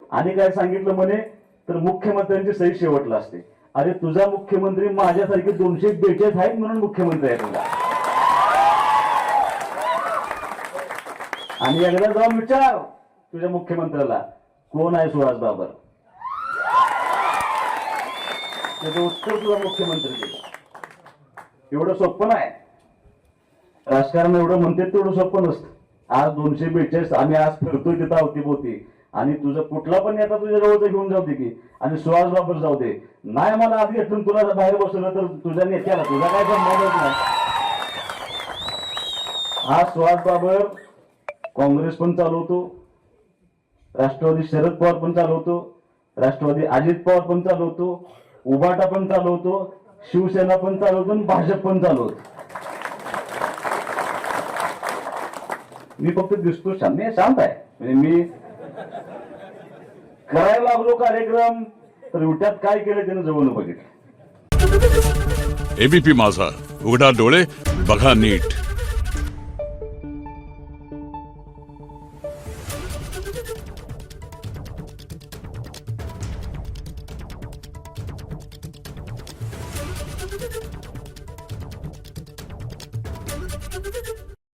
आणि काय सांगितलं म्हणे तर मुख्यमंत्र्यांची सही शेवटला असते. अरे तुझा मुख्यमंत्री माझ्यासारखे 242 आहेत म्हणून मुख्यमंत्री आहे तुझा. आणि एकदा जाऊन विचार तुझ्या मुख्यमंत्र्याला कोण आहे सुहास बाबर, त्याचं उत्तर तुझा मुख्यमंत्री देईल. एवढं सोपं नाही राजकारण, एवढं म्हणते तेवढं सोपं नसतं. आज 242 आम्ही आज फिरतोय तिथं अवतीभोवती, आणि तुझं कुठला पण नेता तुझ्या जवळचं घेऊन जाऊ दे की, आणि सुहास बाबर जाऊ दे, नाही मला आधी घेतलं तुला बाहेर बसवलं तर तुझ्या नेत्याला तुझा काय संबंधच नाही. हा सुहास बाबर काँग्रेस पण चालवतो, राष्ट्रवादी शरद पवार पण चालवतो, राष्ट्रवादी अजित पवार पण चालवतो, उबाटा पण चालवतो, शिवसेना पण चालवतो आणि भाजप पण चालवतो. मी फक्त दिसतो शांत आहे. म्हणजे मी करायला लागलो कार्यक्रम तर उट्यात काय केलं त्यानं जवळ बघितलं. एबीपी माझा, उघडा डोळे बघा नीट.